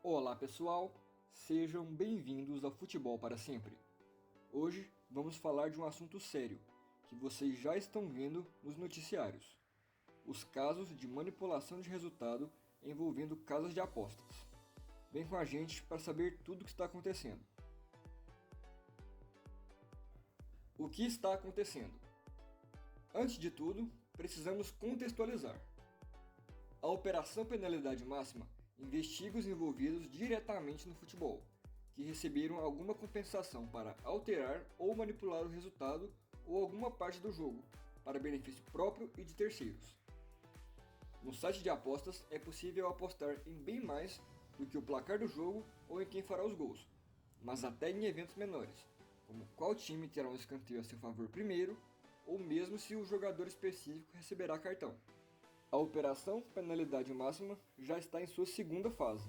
Olá pessoal, sejam bem-vindos ao Futebol para Sempre. Hoje vamos falar de um assunto sério que vocês já estão vendo nos noticiários: os casos de manipulação de resultado envolvendo casas de apostas. Vem com a gente para saber tudo o que está acontecendo. O que está acontecendo? Antes de tudo, precisamos contextualizar. A Operação Penalidade Máxima investiga os envolvidos diretamente no futebol, que receberam alguma compensação para alterar ou manipular o resultado ou alguma parte do jogo, para benefício próprio e de terceiros. No site de apostas é possível apostar em bem mais do que o placar do jogo ou em quem fará os gols, mas até em eventos menores, como qual time terá um escanteio a seu favor primeiro, ou mesmo se o jogador específico receberá cartão. A Operação Penalidade Máxima já está em sua segunda fase.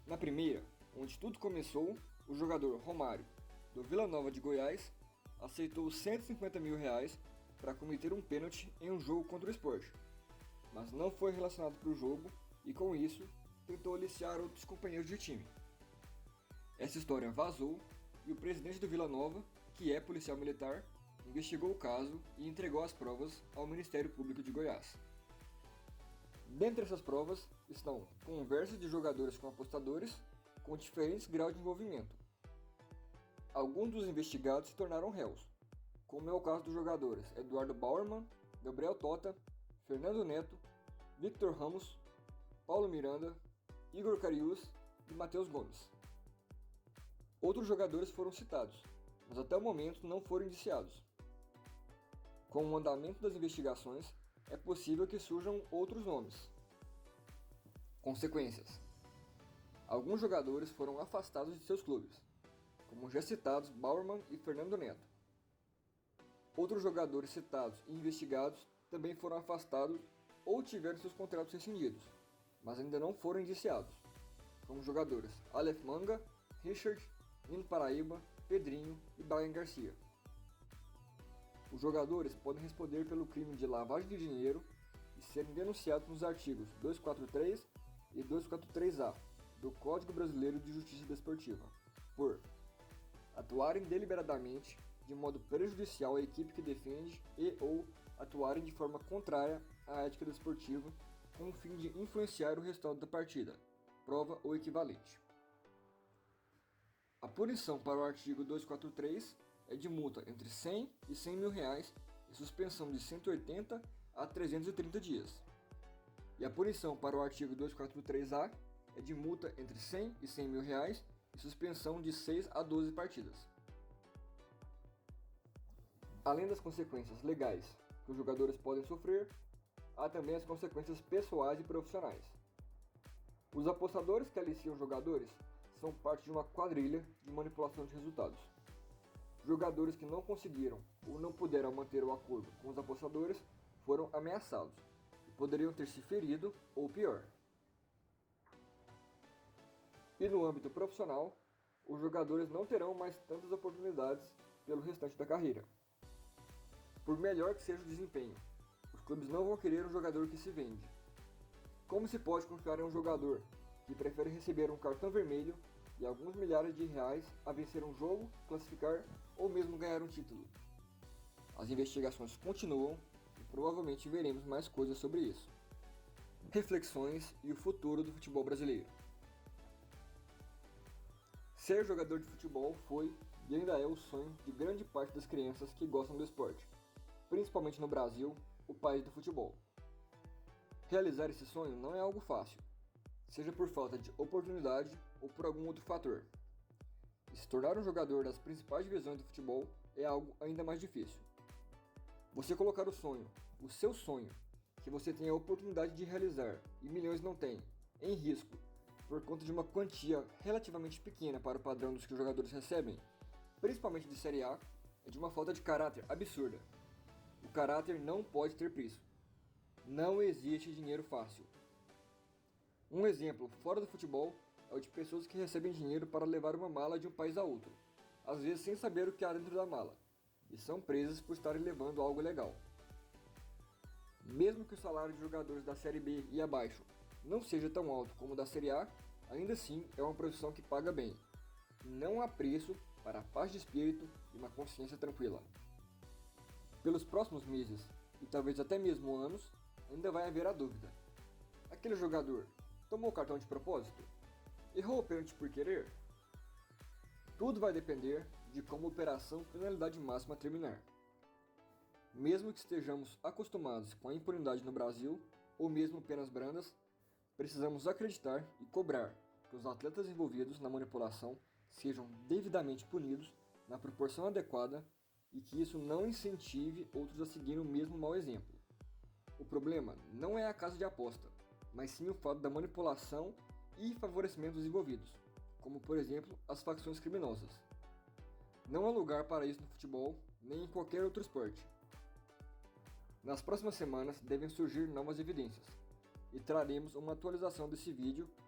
Na primeira, onde tudo começou, o jogador Romário, do Vila Nova de Goiás, aceitou R$150 mil para cometer um pênalti em um jogo contra o Sport, mas não foi relacionado para o jogo e, com isso, tentou aliciar outros companheiros de time. Essa história vazou e o presidente do Vila Nova, que é policial militar, investigou o caso e entregou as provas ao Ministério Público de Goiás. Dentre essas provas estão conversas de jogadores com apostadores com diferentes graus de envolvimento. Alguns dos investigados se tornaram réus, como é o caso dos jogadores Eduardo Bauerman, Gabriel Tota, Fernando Neto, Victor Ramos, Paulo Miranda, Igor Cariús e Matheus Gomes. Outros jogadores foram citados, mas até o momento não foram indiciados. Com o andamento das investigações, é possível que surjam outros nomes. Consequências: alguns jogadores foram afastados de seus clubes, como já citados Bauerman e Fernando Neto. Outros jogadores citados e investigados também foram afastados ou tiveram seus contratos rescindidos, mas ainda não foram indiciados, como os jogadores Aleph Manga, Richard, Nino Paraíba, Pedrinho e Brian Garcia. Os jogadores podem responder pelo crime de lavagem de dinheiro e serem denunciados nos artigos 243 e 243-A do Código Brasileiro de Justiça Desportiva, por atuarem deliberadamente de modo prejudicial à equipe que defende e ou atuarem de forma contrária à ética desportiva com o fim de influenciar o resultado da partida, prova ou equivalente. A punição para o artigo 243 é de multa entre R$100 e R$100 mil e suspensão de 180 a 330 dias. E a punição para o artigo 243-A é de multa entre R$100 e R$100 mil e suspensão de 6 a 12 partidas. Além das consequências legais que os jogadores podem sofrer, há também as consequências pessoais e profissionais. Os apostadores que aliciam jogadores são parte de uma quadrilha de manipulação de resultados. Jogadores que não conseguiram ou não puderam manter o acordo com os apostadores foram ameaçados e poderiam ter se ferido ou pior. E no âmbito profissional, os jogadores não terão mais tantas oportunidades pelo restante da carreira. Por melhor que seja o desempenho, os clubes não vão querer um jogador que se vende. Como se pode confiar em um jogador que prefere receber um cartão vermelho e alguns milhares de reais a vencer um jogo, classificar ou mesmo ganhar um título? As investigações continuam e provavelmente veremos mais coisas sobre isso. Reflexões e o futuro do futebol brasileiro. Ser jogador de futebol foi e ainda é o sonho de grande parte das crianças que gostam do esporte, principalmente no Brasil, o país do futebol. Realizar esse sonho não é algo fácil, seja por falta de oportunidade ou por algum outro fator. E se tornar um jogador das principais divisões do futebol é algo ainda mais difícil. Você colocar o seu sonho, que você tem a oportunidade de realizar e milhões não têm, em risco, por conta de uma quantia relativamente pequena para o padrão dos que os jogadores recebem, principalmente de Série A, é de uma falta de caráter absurda. O caráter não pode ter preço. Não existe dinheiro fácil. Um exemplo fora do futebol é o de pessoas que recebem dinheiro para levar uma mala de um país a outro, às vezes sem saber o que há dentro da mala, e são presas por estarem levando algo legal. Mesmo que o salário de jogadores da Série B e abaixo não seja tão alto como o da Série A, ainda assim é uma profissão que paga bem. Não há preço para a paz de espírito e uma consciência tranquila. Pelos próximos meses, e talvez até mesmo anos, ainda vai haver a dúvida. Aquele jogador tomou o cartão de propósito? Errou o pênalti por querer? Tudo vai depender de como a operação penalidade máxima terminar. Mesmo que estejamos acostumados com a impunidade no Brasil, ou mesmo penas brandas, precisamos acreditar e cobrar que os atletas envolvidos na manipulação sejam devidamente punidos na proporção adequada e que isso não incentive outros a seguir o mesmo mau exemplo. O problema não é a casa de aposta, mas sim o fato da manipulação e favorecimento dos envolvidos, como por exemplo as facções criminosas. Não há lugar para isso no futebol, nem em qualquer outro esporte. Nas próximas semanas devem surgir novas evidências, e traremos uma atualização desse vídeo